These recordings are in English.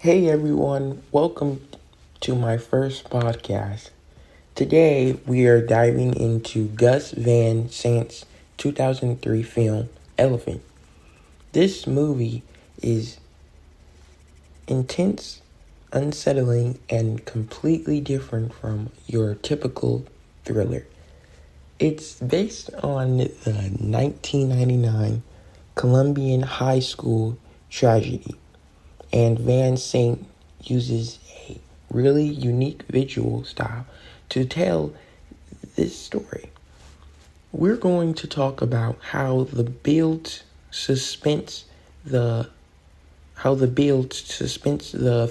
Hey everyone, welcome to my first podcast. Today we are diving into Gus Van Sant's 2003 film, Elephant. This movie is intense, unsettling, and completely different from your typical thriller. It's based on the 1999 Colombian high school tragedy, and Van Sant uses a really unique visual style to tell this story. We're going to talk about how the build suspense the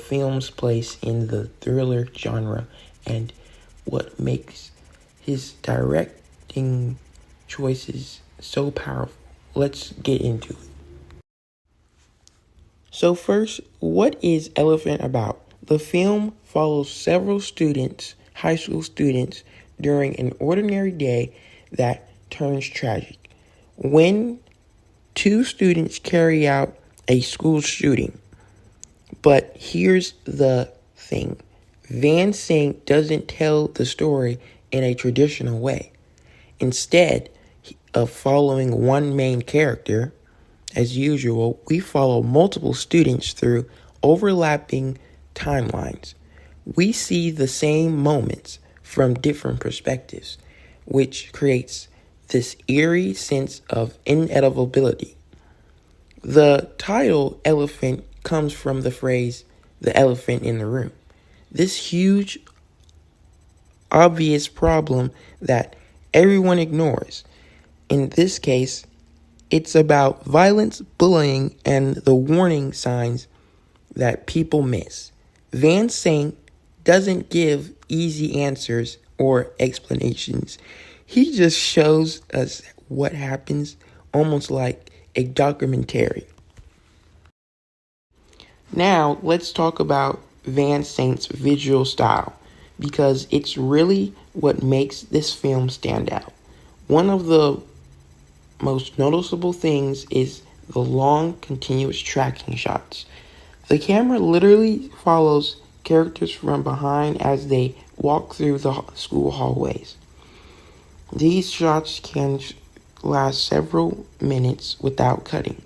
film's place in the thriller genre and what makes his directing choices so powerful. Let's get into it. So first, what is Elephant about? The film follows several high school students, during an ordinary day that turns tragic when two students carry out a school shooting. But here's the thing. Van Sant doesn't tell the story in a traditional way. Instead of following one main character, as usual, we follow multiple students through overlapping timelines. We see the same moments from different perspectives, which creates this eerie sense of inevitability. The title Elephant comes from the phrase, the elephant in the room. This huge, obvious problem that everyone ignores. In this case, it's about violence, bullying, and the warning signs that people miss. Van Sant doesn't give easy answers or explanations. He just shows us what happens, almost like a documentary. Now, let's talk about Van Sant's visual style, because it's really what makes this film stand out. One of the most noticeable things is the long, continuous tracking shots. The camera literally follows characters from behind as they walk through the school hallways. These shots can last several minutes without cutting,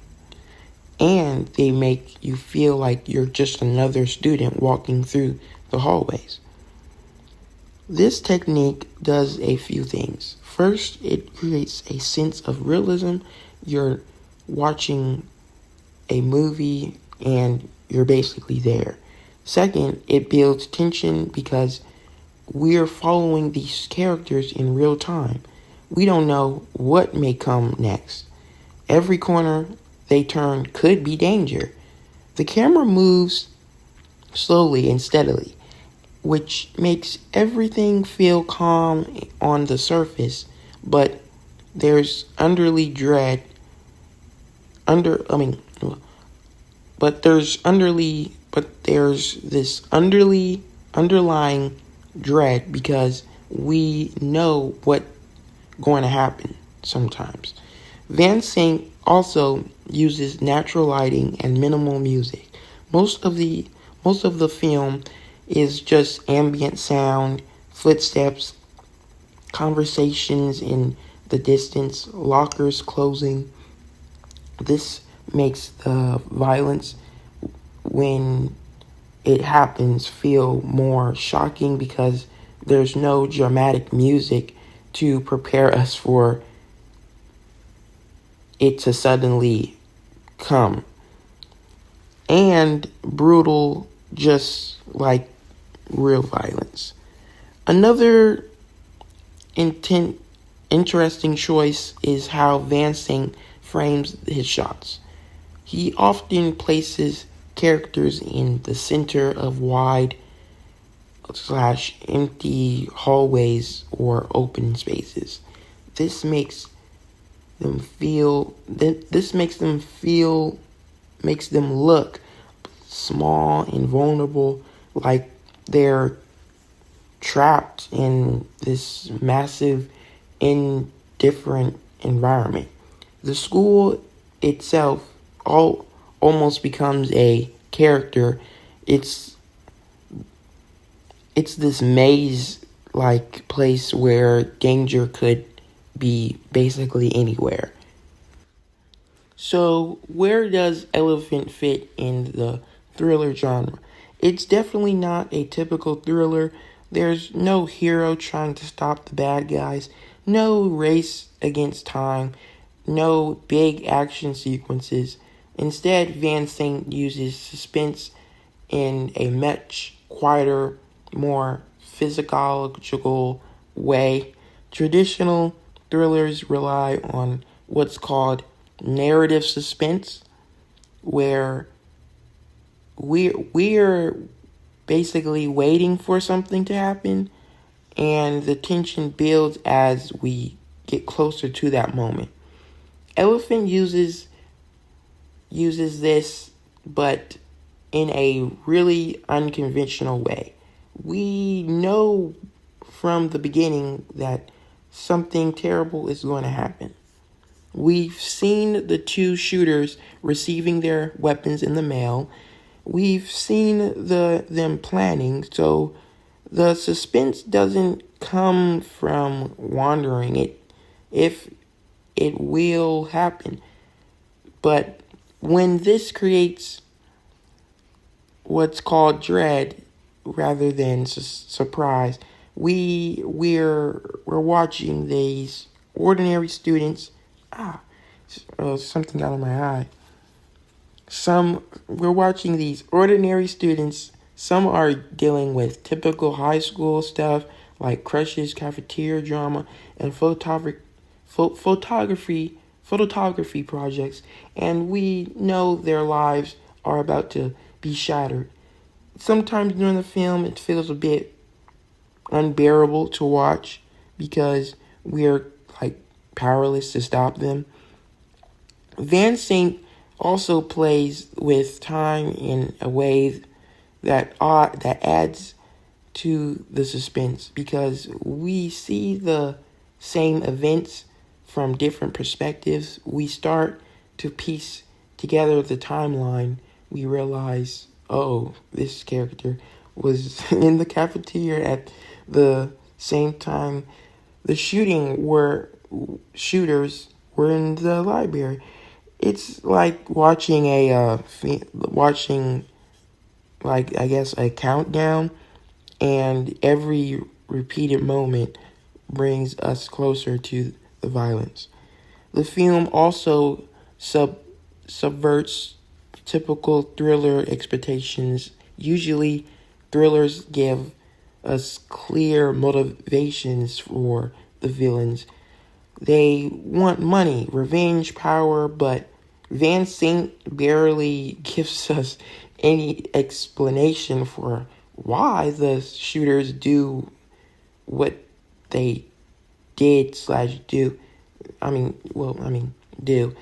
and they make you feel like you're just another student walking through the hallways. This technique does a few things. First, it creates a sense of realism. You're watching a movie and you're basically there. Second, it builds tension because we're following these characters in real time. We don't know what may come next. Every corner they turn could be danger. The camera moves slowly and steadily, which makes everything feel calm on the surface, but there's underly dread under I mean but there's this underlying dread because we know what's going to happen sometimes. Van Sant also uses natural lighting and minimal music. Most of the film is just ambient sound, footsteps, conversations in the distance, lockers closing. This makes the violence, when it happens, feel more shocking because there's no dramatic music to prepare us for it to suddenly come. And brutal, just like real violence. Another interesting choice is how Van Sant frames his shots. He often places characters in the center of wide/empty hallways or open spaces. This makes them look small and vulnerable, like they're trapped in this massive, indifferent environment. The school itself almost becomes a character it's it's this maze like place where danger could be basically anywhere. So, where does Elephant fit in the thriller genre? It's definitely not a typical thriller. There's no hero trying to stop the bad guys, no race against time, no big action sequences. Instead, Van Sant uses suspense in a much quieter, more physiological way. Traditional thrillers rely on what's called narrative suspense, where we're basically waiting for something to happen, and the tension builds as we get closer to that moment. Elephant uses this, but in a really unconventional way. We know from the beginning that something terrible is going to happen. We've seen the two shooters receiving their weapons in the mail. We've seen them planning, so the suspense doesn't come from wondering if it will happen. But when this creates what's called dread rather than surprise, we're watching these ordinary students. Something out of my eye. We're watching these ordinary students. Some are dealing with typical high school stuff like crushes, cafeteria drama, and photography projects, and we know their lives are about to be shattered. Sometimes during the film, it feels a bit unbearable to watch because we're like powerless to stop them. Van Sant also plays with time in a way that adds to the suspense because we see the same events from different perspectives. We start to piece together the timeline. We realize, oh, this character was in the cafeteria at the same time the shooters were in the library. It's like watching a countdown, and every repeated moment brings us closer to the violence. The film also subverts typical thriller expectations. Usually, thrillers give us clear motivations for the villains. They want money, revenge, power, but Van Sant barely gives us any explanation for why the shooters do what they did/do. Do.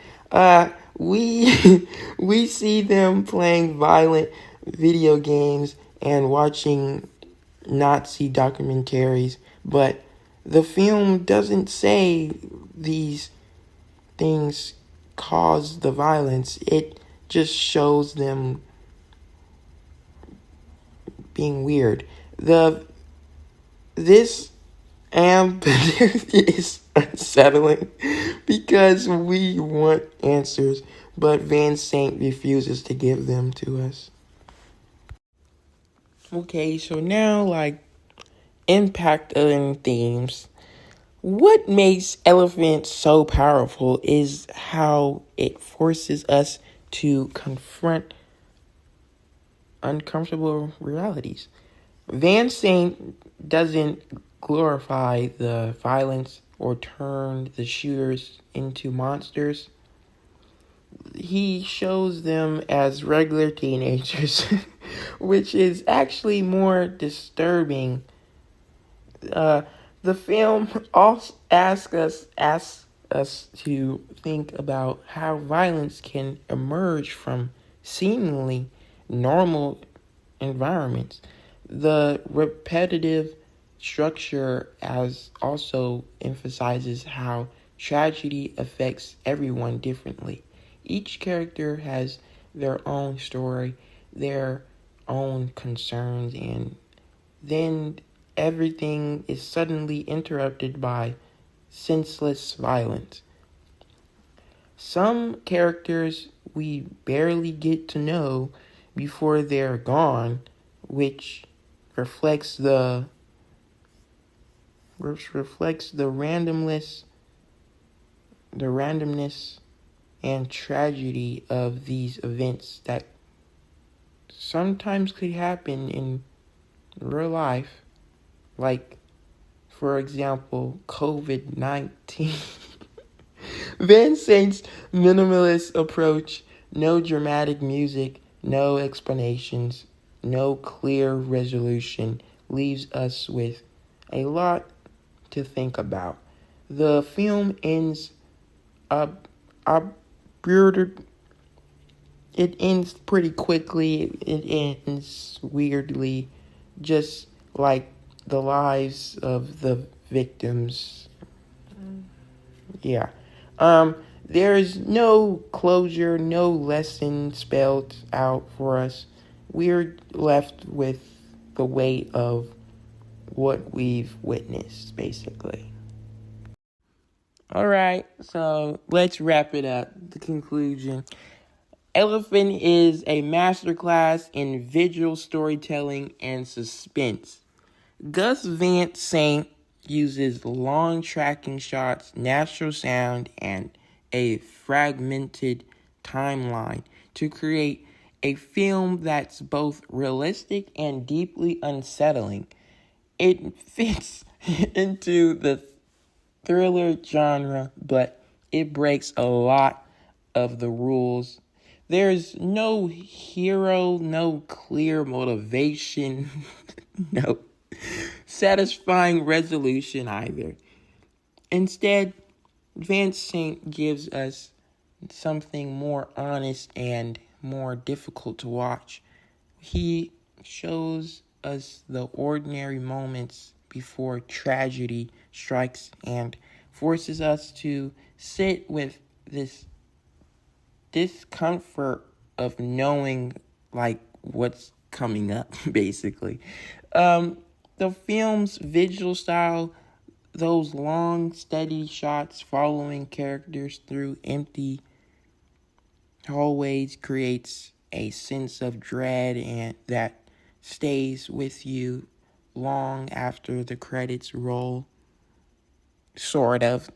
We we see them playing violent video games and watching Nazi documentaries, but the film doesn't say these things cause the violence. It just shows them being weird. This is unsettling because we want answers, but Van Sant refuses to give them to us. Okay, so now impact and themes. What makes Elephant so powerful is how it forces us to confront uncomfortable realities. Van Sant doesn't glorify the violence or turn the shooters into monsters. He shows them as regular teenagers, which is actually more disturbing. The film also asks us to think about how violence can emerge from seemingly normal environments. The repetitive structure as also emphasizes how tragedy affects everyone differently. Each character has their own story, their own concerns, and then everything is suddenly interrupted by senseless violence. Some characters we barely get to know before they're gone, which reflects the randomness and tragedy of these events that sometimes could happen in real life, like, for example, COVID-19. Van Sant's minimalist approach, no dramatic music, no explanations, no clear resolution, leaves us with a lot to think about. The film ends up, it ends pretty quickly. It ends weirdly, just like the lives of the victims. Yeah. There's no closure, no lesson spelled out for us. We're left with the weight of what we've witnessed, basically. All right, so let's wrap it up. The conclusion. Elphant is a masterclass in visual storytelling and suspense. Gus Van Sant uses long tracking shots, natural sound, and a fragmented timeline to create a film that's both realistic and deeply unsettling. It fits into the thriller genre, but it breaks a lot of the rules. There's no hero, no clear motivation, no satisfying resolution either. Instead, Van Sant gives us something more honest and more difficult to watch. He shows us the ordinary moments before tragedy strikes and forces us to sit with this discomfort of knowing, like, what's coming up, basically. The film's visual style, those long, steady shots following characters through empty hallways, creates a sense of dread and that stays with you long after the credits roll. Sort of.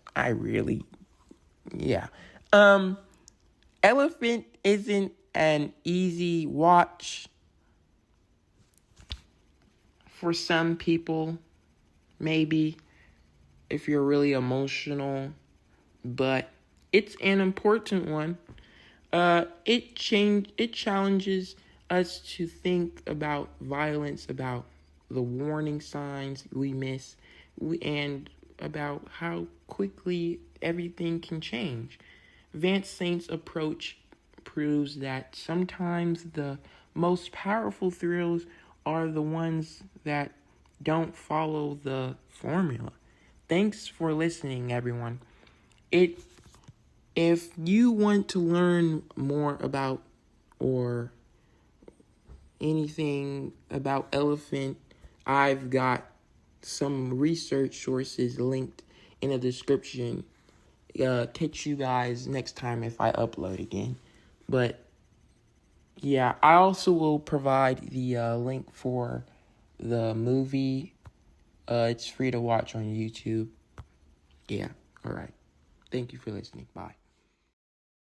Yeah. Elphant isn't an easy watch for some people, maybe, if you're really emotional, but it's an important one. It challenges us to think about violence, about the warning signs we miss, and about how quickly everything can change. Van Sant's approach proves that sometimes the most powerful thrills are the ones that don't follow the formula. Thanks for listening, everyone. If you want to learn more about or anything about Elphant, I've got some research sources linked in the description. Catch you guys next time if I upload again. But yeah, I also will provide the link for the movie. It's free to watch on YouTube. Yeah, all right. Thank you for listening. Bye.